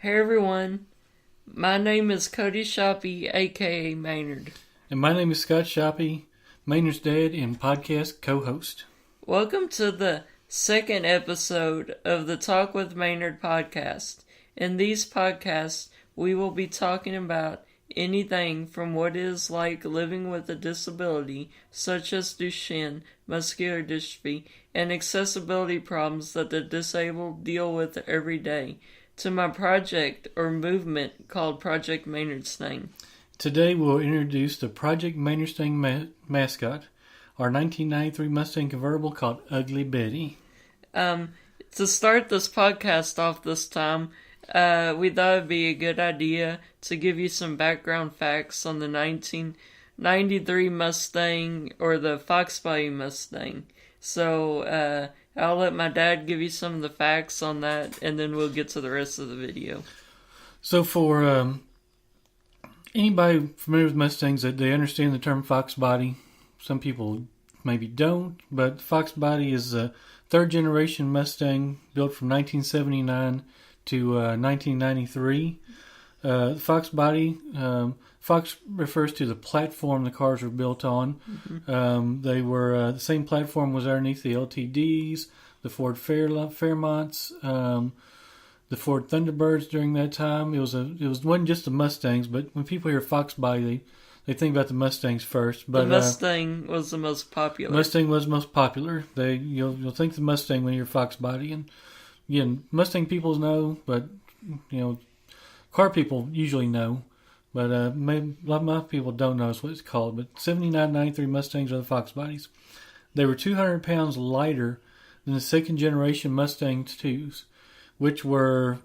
Hey everyone, my name is Cody Shoppy, aka Maynard. And my name is Scott Shoppy, Maynard's dad and podcast co-host. Welcome to the second episode of the Talk with Maynard podcast. In these podcasts, we will be talking about anything from what it is like living with a disability, such as Duchenne, muscular dystrophy, and accessibility problems that the disabled deal with every day, to my project or movement called Project Maynardstang. Today we'll introduce the Project Maynardstang mascot, our 1993 Mustang convertible called Ugly Betty. To start this podcast off this time, we thought it'd be a good idea to give you some background facts on the 1993 Mustang, or the Fox Body Mustang. So, I'll let my dad give you some of the facts on that, and then we'll get to the rest of the video. So for anybody familiar with Mustangs, that they understand the term Fox Body. Some people maybe don't, but Fox Body is a third generation Mustang built from 1979 to 1993. Fox Body, Fox refers to the platform the cars were built on. Mm-hmm. They were the same platform was underneath the LTDs, the Ford Fairmonts, the Ford Thunderbirds during that time. It wasn't just the Mustangs, but when people hear Fox Body, they think about the Mustangs first. But the Mustang was the most popular. Mustang was most popular. You'll think the Mustang when you hear Fox Body, and again, Mustang people know, but car people usually know. But maybe a lot of people don't know what it's called. But 79, 93 Mustangs are the Fox Bodies. They were 200 pounds lighter than the second generation Mustang 2s, which were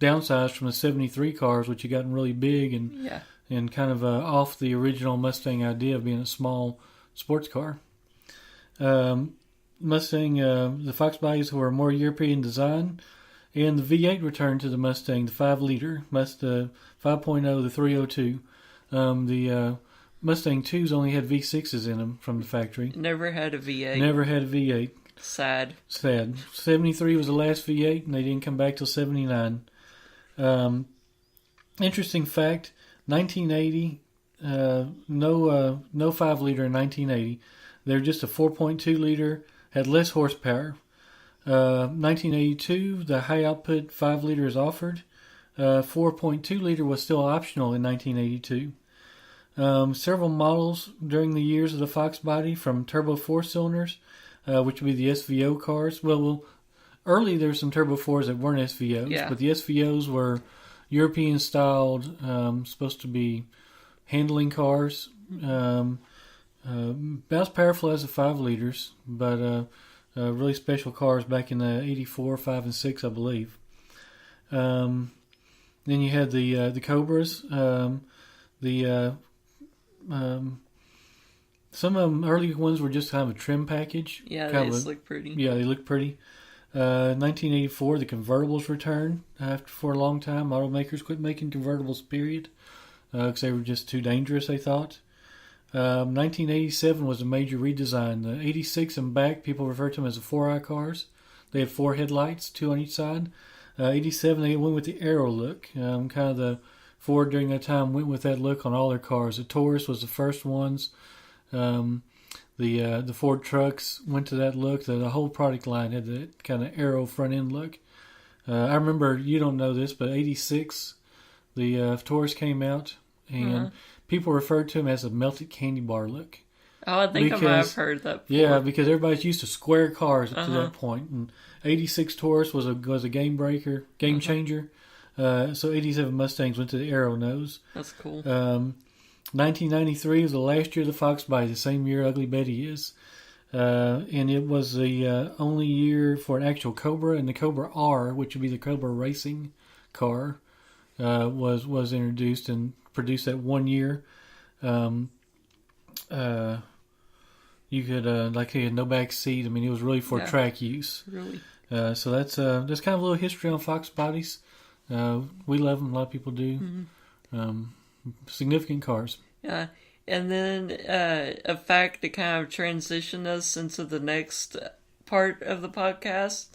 downsized from the 73 cars, which had gotten really big and kind of off the original Mustang idea of being a small sports car. Mustang, the Fox Bodies were more European design, and the V8 returned to the Mustang, the 5-liter, 5.0, the 302. The Mustang 2s only had V6s in them from the factory. Never had a V8. Never had a V8. Sad. 73 was the last V8, and they didn't come back till 79. Interesting fact, 1980, no 5-liter in 1980. They're just a 4.2-liter, had less horsepower. 1982, the high output 5-liter is offered. 4.2-liter was still optional in 1982. Several models during the years of the Fox Body, from turbo 4-cylinders, which would be the SVO cars. Well, early there were some turbo 4s that weren't SVOs, but the SVOs were European-styled, supposed to be handling cars. About as powerful as the 5-liters, but really special cars back in the 84, 5, and 6, I believe. Then you had the Cobras. Some of them early ones were just kind of a trim package. Yeah, they just look pretty. Yeah, they look pretty. 1984, the convertibles returned for a long time. Automakers quit making convertibles, period, because they were just too dangerous, they thought. 1987 was a major redesign. The 86 and back, people refer to them as the 4-eye cars. They had 4 headlights, 2 on each side. 87, they went with the Aero look. Kind of the Ford during that time went with that look on all their cars. The Taurus was the first ones. The Ford trucks went to that look. The whole product line had that kind of Aero front end look. I remember, you don't know this, but 86, the Taurus came out, and people referred to him as a melted candy bar look. Oh, I think I might have heard that before. Yeah, because everybody's used to square cars up to that point. And 86 Taurus was a game changer. So 87 Mustangs went to the Aero nose. That's cool. 1993 was the last year of the Fox Body, the same year Ugly Betty is. And it was the only year for an actual Cobra, and the Cobra R, which would be the Cobra racing car, was introduced and produced that 1 year. You could you had no back seat. I mean, it was really for track use. Really. So that's kind of a little history on Fox Bodies. We love them. A lot of people do. Mm-hmm. Significant cars. Yeah, and then a fact to kind of transition us into the next part of the podcast.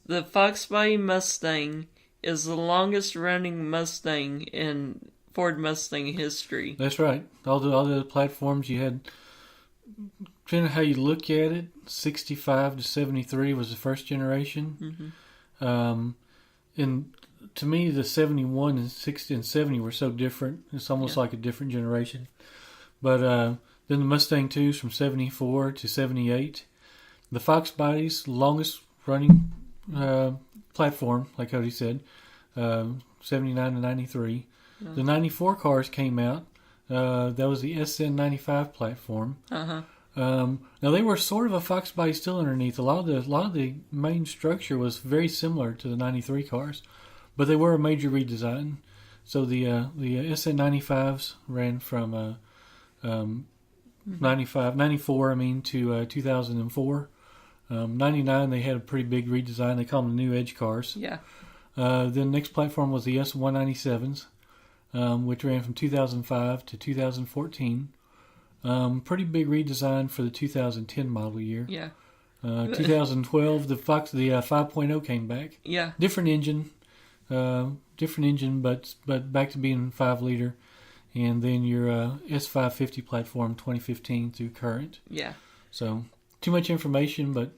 the Fox Body Mustang is the longest running Mustang in Ford Mustang history. That's right. All the other platforms you had, depending on how you look at it, 65 to 73 was the first generation. And to me, the 71 and 60 and 70 were so different. It's almost like a different generation. But then the Mustang 2s from 74 to 78. The Fox Body's longest running platform, like Cody said, 79 to 93. The 94 cars came out. That was the SN95 platform. Now they were sort of a Fox Body still underneath. A lot of the main structure was very similar to the 93 cars, but they were a major redesign. So the SN95s ran from 94 to 2004. 99 they had a pretty big redesign. They call them the new Edge cars. Yeah. Then the next platform was the S197s, which ran from 2005 to 2014. Pretty big redesign for the 2010 model year. Yeah. 2012, the 5.0 came back. Yeah. Different engine, but back to being 5-liter. And then your S550 platform, 2015 through current. Yeah. So too much information, but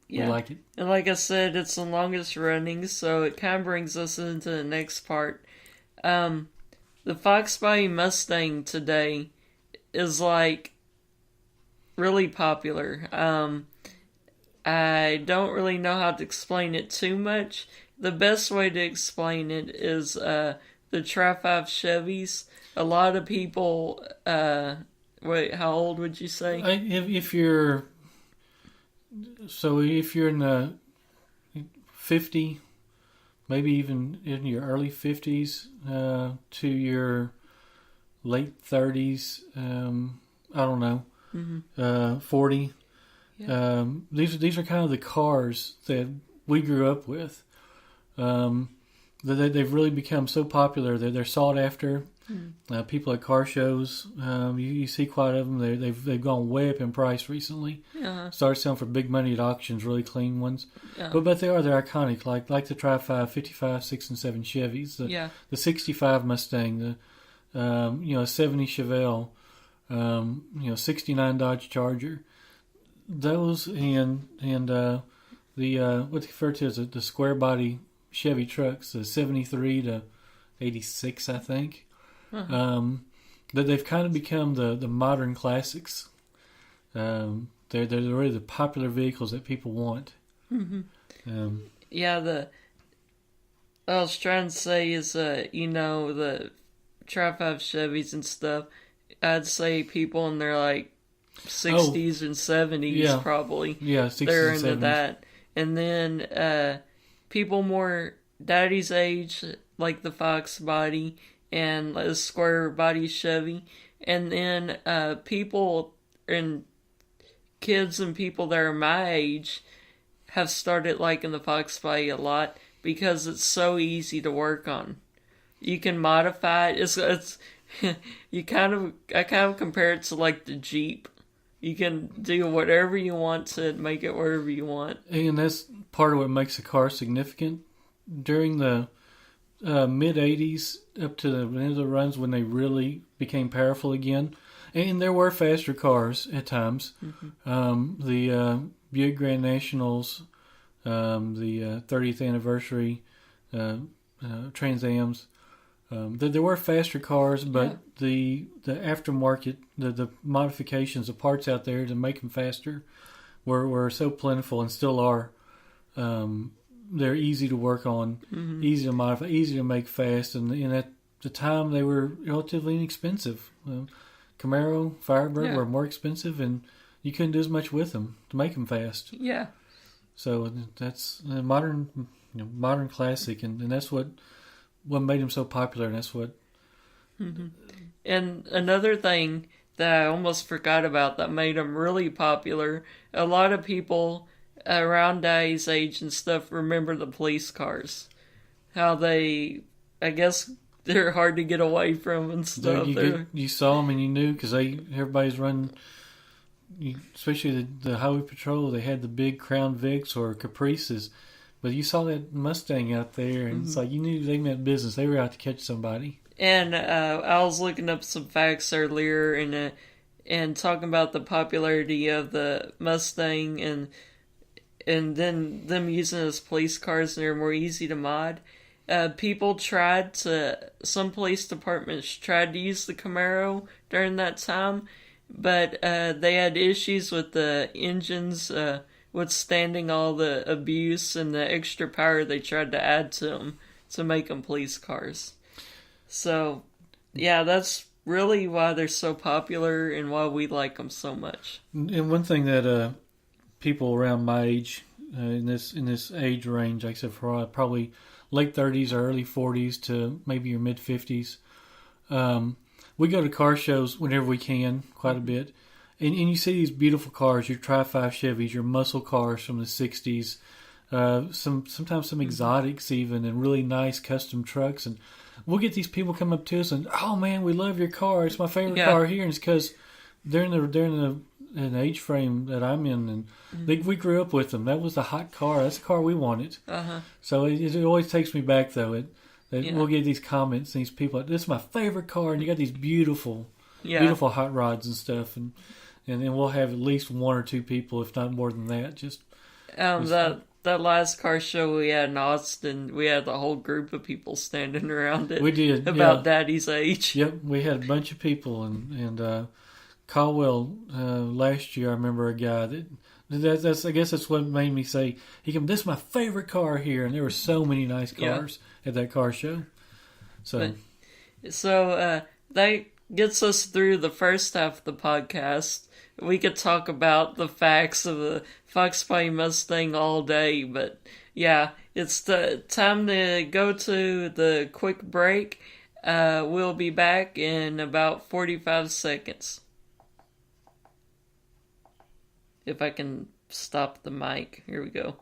we like it. And like I said, it's the longest running, so it kind of brings us into the next part. The Fox Body Mustang today is like really popular. I don't really know how to explain it too much. The best way to explain it is the Tri-5 Chevys. A lot of people, how old would you say? If you're in the 50, maybe even in your early 50s to your late 30s, I don't know, 40. Yeah. These are kind of the cars that we grew up with. They've really become so popular that they're sought after. People at car shows, you see quite a them. They've gone way up in price recently. Started selling for big money at auctions, really clean ones. But they're iconic, like the Tri-5, 55, 6, and 7 Chevys. The 65 Mustang, the 70 Chevelle, 69 Dodge Charger. Those and the what's referred to as the square body Chevy trucks, the 73 to 86, I think. That they've kind of become the modern classics. They're really the popular vehicles that people want. I was trying to say is the Tri-5 Chevys and stuff. I'd say people in their like 60s and 70s probably. Yeah, 60s they're and into 70s. That. And then people more daddy's age, like the Fox Body and a square body Chevy. And then people and kids and people that are my age have started liking the Fox Body a lot because it's so easy to work on. You can modify it. It's I kind of compare it to like the Jeep. You can do whatever you want to make it wherever you want. And that's part of what makes a car significant. During the mid-'80s up to the end of the runs when they really became powerful again, and there were faster cars at times. The Buick Grand Nationals, the 30th anniversary Trans Ams. There were faster cars, but the aftermarket, the modifications, the parts out there to make them faster were so plentiful and still are. They're easy to work on, easy to modify, easy to make fast, and at the time they were relatively inexpensive. Camaro, Firebird were more expensive, and you couldn't do as much with them to make them fast. Yeah. So that's a modern classic, and that's what made them so popular, and that's what. And another thing that I almost forgot about that made them really popular, a lot of people around Daddy's age and stuff remember the police cars. How I guess they're hard to get away from and stuff. You saw them and you knew because everybody's running, especially the highway patrol. They had the big Crown Vics or Caprices But you saw that Mustang out there, and it's like you knew they meant business. They were out to catch somebody. And I was looking up some facts earlier and talking about the popularity of the Mustang and then them using it as police cars and they're more easy to mod. Some police departments tried to use the Camaro during that time, but they had issues with the engines withstanding all the abuse and the extra power they tried to add to them to make them police cars. So, yeah, that's really why they're so popular and why we like them so much. And one thing that people around my age, in this age range, like I said, for probably late 30s or early 40s to maybe your mid 50s, we go to car shows whenever we can, quite a bit. And you see these beautiful cars, your Tri-5 Chevys, your muscle cars from the 60s, sometimes some exotics even, and really nice custom trucks. And we'll get these people come up to us and, oh man, we love your car. It's my favorite car here. And it's because they're in an age frame that I'm in, and we grew up with them. That was the hot car. That's the car we wanted. So it always takes me back, though. We'll get these comments, these people, like, this is my favorite car, and you got these beautiful hot rods and stuff, and then we'll have at least one or two people, if not more than that. That last car show we had in Austin, we had the whole group of people standing around it. We did. About Daddy's age. Yep, we had a bunch of people, and Caldwell, last year, I remember a guy I guess that's what made me say, this is my favorite car here, and there were so many nice cars at that car show. So that gets us through the first half of the podcast. We could talk about the facts of the Fox Body Mustang all day, but yeah, it's the time to go to the quick break. We'll be back in about 45 seconds. If I can stop the mic. Here we go.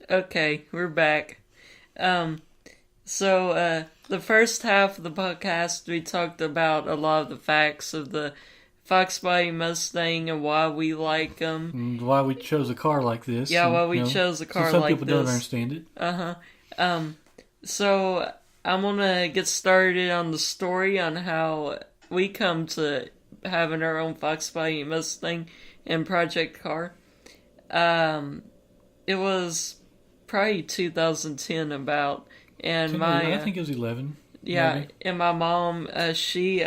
Okay, we're back. So the first half of the podcast, we talked about a lot of the facts of the Fox Body Mustang and why we like them. And why we chose a car like this. Yeah, why we chose a car like this. Some people don't understand it. So I'm going to get started on the story on how we come to having our own Fox Body Mustang and project car. It was probably 2010 about, and I think it was 11. Yeah, maybe. And my mom, she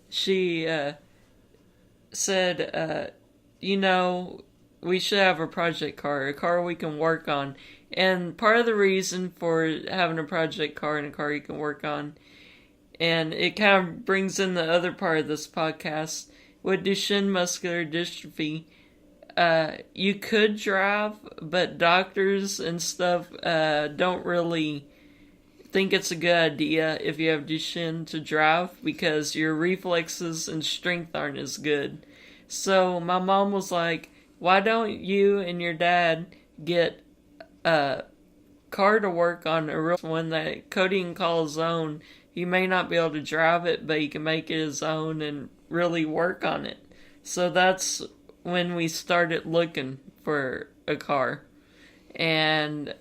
said, we should have a project car, a car we can work on. And part of the reason for having a project car and a car you can work on, and it kind of brings in the other part of this podcast, with Duchenne muscular dystrophy, you could drive, but doctors and stuff don't really think it's a good idea if you have Duchenne to drive because your reflexes and strength aren't as good. So my mom was like, why don't you and your dad get a car to work on, a real one that Cody can call his own. He may not be able to drive it, but he can make it his own and really work on it. So that's when we started looking for a car. And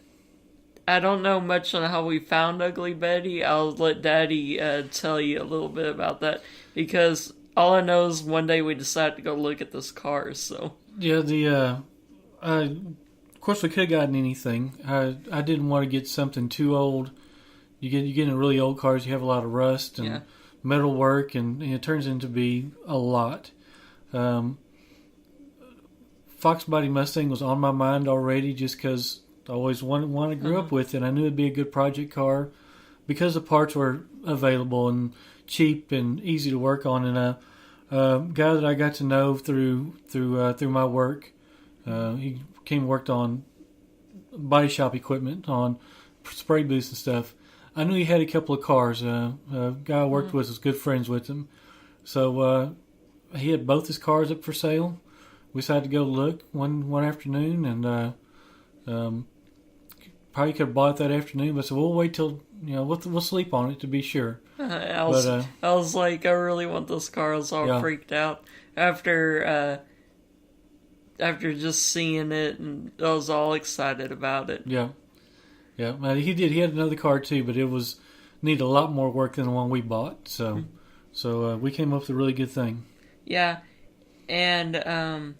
I don't know much on how we found Ugly Betty. I'll let Daddy tell you a little bit about that, because all I know is one day we decided to go look at this car. So yeah, of course we could have gotten anything. I didn't want to get something too old. You get in really old cars, you have a lot of rust, and metal work, and it turns into be a lot. Fox Body Mustang was on my mind already just because I always grew up with it. I knew it'd be a good project car because the parts were available and cheap and easy to work on. And a guy that I got to know through my work, he came and worked on body shop equipment, on spray booths and stuff. I knew he had a couple of cars. A guy I worked with was good friends with him. So he had both his cars up for sale. We decided to go look one afternoon, and probably could have bought it that afternoon, but I said, we'll wait till, we'll sleep on it to be sure. I was like, I really want this car. I was all freaked out after just seeing it, and I was all excited about it. Yeah. He did. He had another car too, but it needed a lot more work than the one we bought. So we came up with a really good thing. Yeah, and I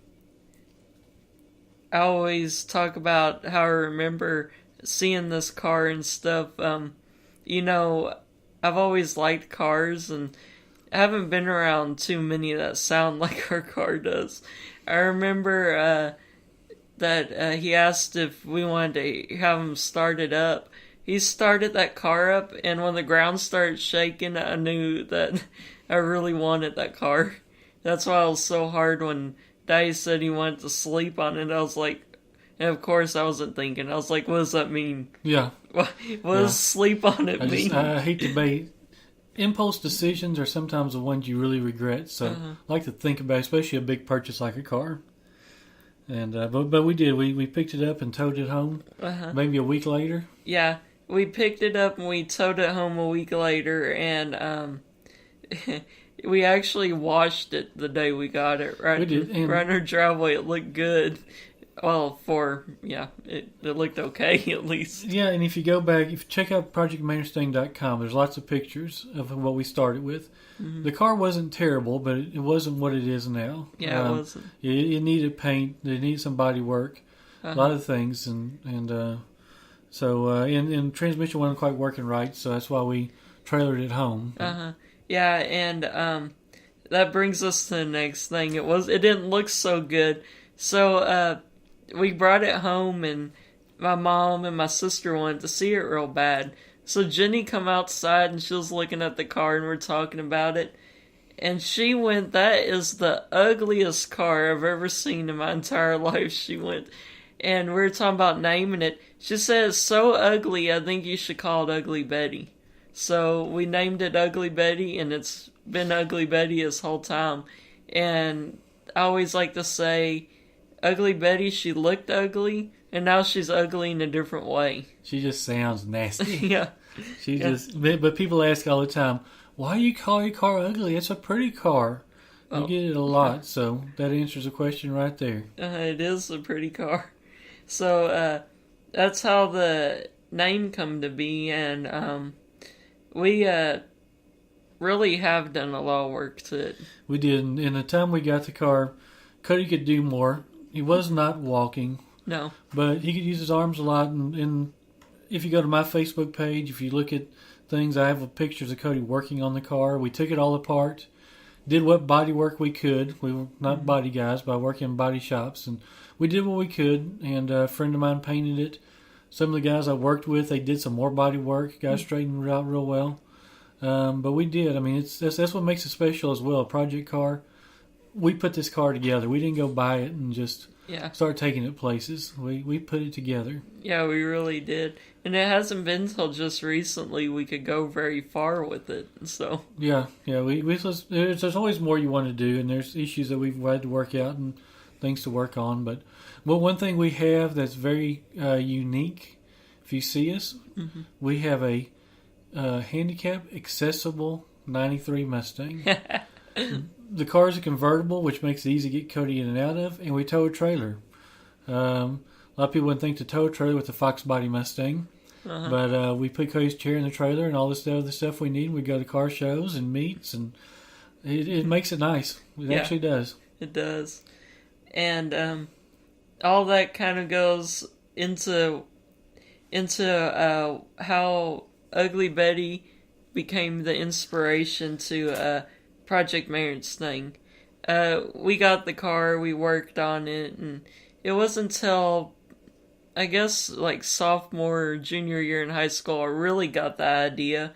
always talk about how I remember seeing this car and stuff. I've always liked cars, and I haven't been around too many that sound like our car does. I remember that he asked if we wanted to have him start it up. He started that car up, and when the ground started shaking, I knew that I really wanted that car. That's why it was so hard when Daddy said he wanted to sleep on it. I was like, and of course I wasn't thinking. I was like, what does that mean? Yeah. What does sleep on it mean? I hate to be... Impulse decisions are sometimes the ones you really regret. So I like to think about, especially a big purchase like a car. And but we did. We picked it up and towed it home. Maybe a week later. Yeah, we picked it up and we towed it home a week later, and we actually washed it the day we got it. Right, we did. Right in our driveway. It looked good. Well, it looked okay at least. Yeah, and if you go back, if you check out projectmaynardstang.com, there's lots of pictures of what we started with. Mm-hmm. The car wasn't terrible, but it wasn't what it is now. Yeah, it wasn't. It needed paint. It needed some body work. A lot of things, and transmission wasn't quite working right, so that's why we trailered it home. Yeah, and that brings us to the next thing. It didn't look so good, so we brought it home, and my mom and my sister wanted to see it real bad. So Jenny come outside, and she was looking at the car, and we're talking about it. And she went, that is the ugliest car I've ever seen in my entire life, she went. And we were talking about naming it. She said, it's so ugly, I think you should call it Ugly Betty. So we named it Ugly Betty, and it's been Ugly Betty this whole time. And I always like to say, Ugly Betty, she looked ugly, and now she's ugly in a different way. She just sounds nasty. Yeah. But people ask all the time, why do you call your car ugly? It's a pretty car. You get it a lot, so that answers the question right there. It is a pretty car. So that's how the name come to be, and we really have done a lot of work to it. We did. In the time we got the car, Cody could do more. He was not walking. No. But he could use his arms a lot. And if you go to my Facebook page, if you look at things, I have pictures of Cody working on the car. We took it all apart, did what body work we could. We were not body guys, but I work in body shops. And we did what we could. And a friend of mine painted it. Some of the guys I worked with, they did some more body work. Guys straightened it out real well. But we did. I mean, that's what makes it special as well. A project car. We put this car together. We didn't go buy it and just start taking it places. We put it together. Yeah, we really did. And it hasn't been until just recently we could go very far with it. So yeah. There's always more you want to do, and there's issues that we've had to work out and things to work on. But one thing we have that's very unique, if you see us, we have a handicap accessible 93 Mustang. The car is a convertible, which makes it easy to get Cody in and out of, and we tow a trailer. A lot of people wouldn't think to tow a trailer with a Fox Body Mustang, but we put Cody's chair in the trailer and all this other stuff we need. We go to car shows and meets, and it makes it nice. It actually does. It does. And all that kind of goes into how Ugly Betty became the inspiration to Project Maynardstang. We got the car, we worked on it, and it wasn't until I guess like sophomore or junior year in high school I really got the idea.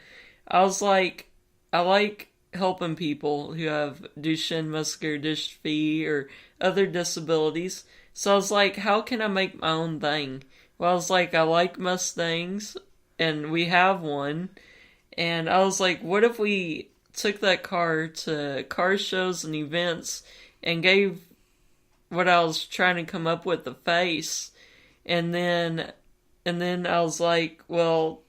I was like, I like helping people who have Duchenne muscular dystrophy or other disabilities. So I was like, how can I make my own thing? Well, I was like, I like Mustangs, and we have one. And I was like, what if we took that car to car shows and events and gave what I was trying to come up with a face? And then I was like, well,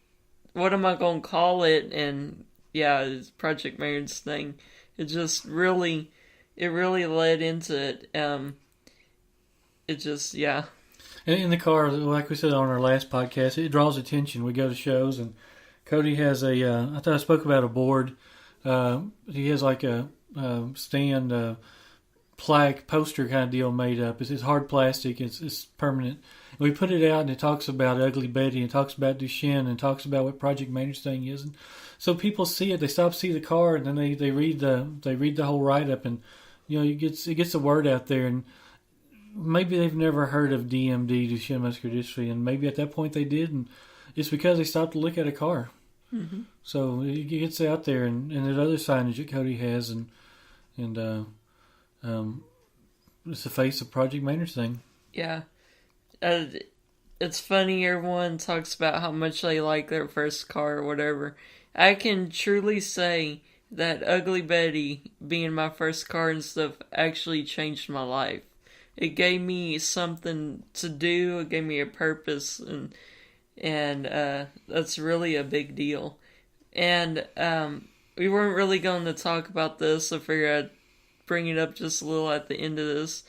what am I going to call it? And yeah, it's Project Maynardstang. It just really, it really led into it. It just, yeah. And in the car, like we said on our last podcast, it draws attention. We go to shows, and Cody has I thought I spoke about a board. He has like a stand plaque poster kind of deal made up. It's hard plastic. It's permanent. And we put it out, and it talks about Ugly Betty, and talks about Duchenne, and talks about what Project Maynardstang is. And so people see it. They stop to see the car, and then they read the whole write up, and it gets the word out there. And maybe they've never heard of DMD, Duchenne muscular dystrophy, and maybe at that point they did, and it's because they stopped to look at a car. Mm-hmm. So it gets out there, and there's other signage that Cody has, and it's the face of Project Maynardstang. Yeah. It's funny, everyone talks about how much they like their first car or whatever. I can truly say that Ugly Betty being my first car and stuff actually changed my life. It gave me something to do, it gave me a purpose, and that's really a big deal. And we weren't really going to talk about this, so I figured I'd bring it up just a little at the end of this.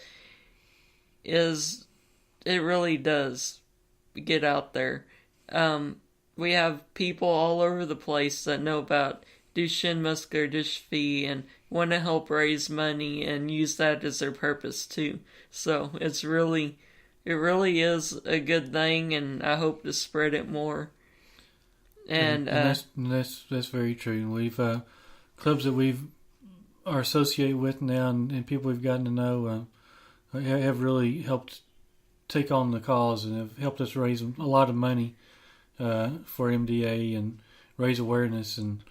It really does get out there. We have people all over the place that know about Duchenne muscular dystrophy and want to help raise money and use that as their purpose too. So it really is a good thing, and I hope to spread it more. And that's very true. We've clubs that we are associated with now, and people we've gotten to know have really helped take on the cause and have helped us raise a lot of money for MDA and raise awareness. And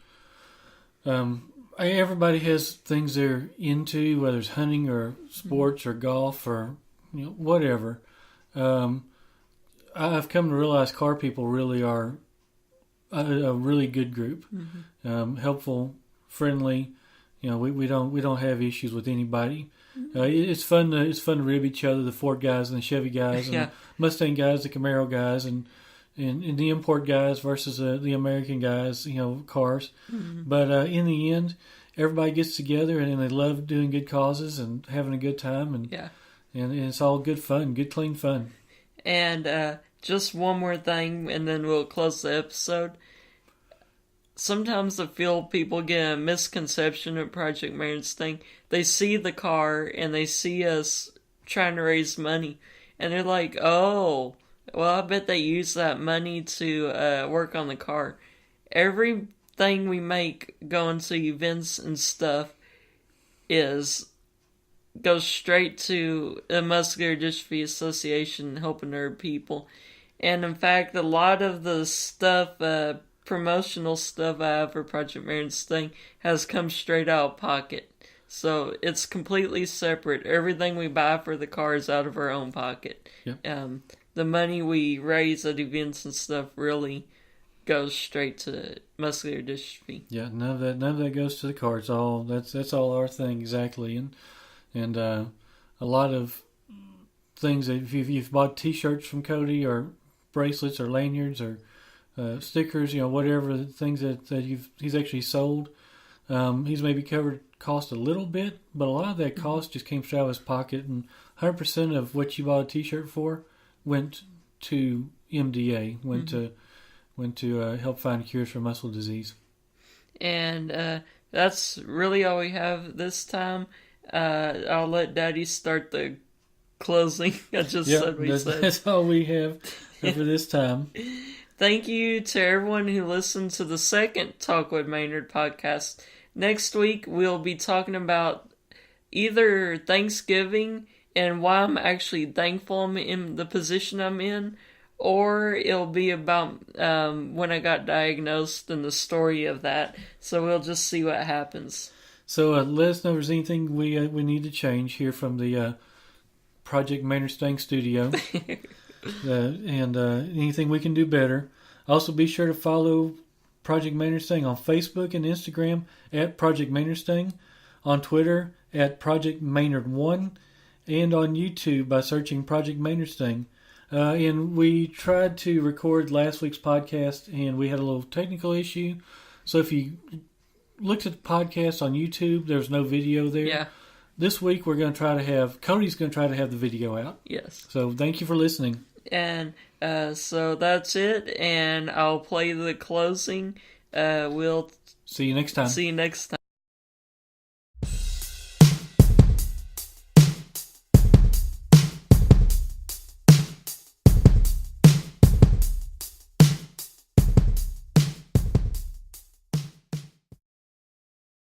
everybody has things they're into, whether it's hunting or sports or golf or whatever. I've come to realize car people really are a really good group, helpful, friendly. We don't have issues with anybody. It's fun to rib each other, the Ford guys and the Chevy guys, and the Mustang guys, the Camaro guys, and the import guys versus the American guys, cars. Mm-hmm. But in the end, everybody gets together and they love doing good causes and having a good time, and it's all good fun, good clean fun. And just one more thing, and then we'll close the episode. Sometimes I feel people get a misconception of Project Maynardstang. They see the car and they see us trying to raise money, and they're like, oh, well, I bet they use that money to work on the car. Everything we make going to events and stuff goes straight to the Muscular Dystrophy Association helping their people. And in fact, a lot of the stuff, promotional stuff I have for Project Maynardstang has come straight out of pocket. So it's completely separate. Everything we buy for the car is out of our own pocket. Yep. The money we raise at events and stuff really goes straight to muscular dystrophy. Yeah, none of that goes to the car. It's all that's all our thing exactly. And a lot of things that if you've bought T-shirts from Cody or bracelets or lanyards or stickers, whatever the things that he's actually sold, he's maybe covered cost a little bit, but a lot of that cost just came straight out of his pocket, and 100% of what you bought a T-shirt for went to MDA, went to help find cures for muscle disease. And that's really all we have this time. I'll let Daddy start the closing. I just said we said. That's all we have for this time. thank you to everyone who listened to the second Talk with Maynard podcast. Next week, we'll be talking about either Thanksgiving and why I'm actually thankful I'm in the position I'm in, or it'll be about when I got diagnosed and the story of that. So we'll just see what happens. So let us know if there's anything we need to change here from the Project Maynardstang studio, and anything we can do better. Also, be sure to follow Project Maynardstang on Facebook and Instagram at Project Maynardstang, on Twitter at Project Maynard1, and on YouTube by searching Project Maynardstang. And we tried to record last week's podcast, and we had a little technical issue. So if you looked at the podcast on YouTube, there's no video there. Yeah. This week we're going to try to have, Cody's going to try to have the video out. Yes. So thank you for listening. And so that's it, and I'll play the closing. We'll see you next time. See you next time.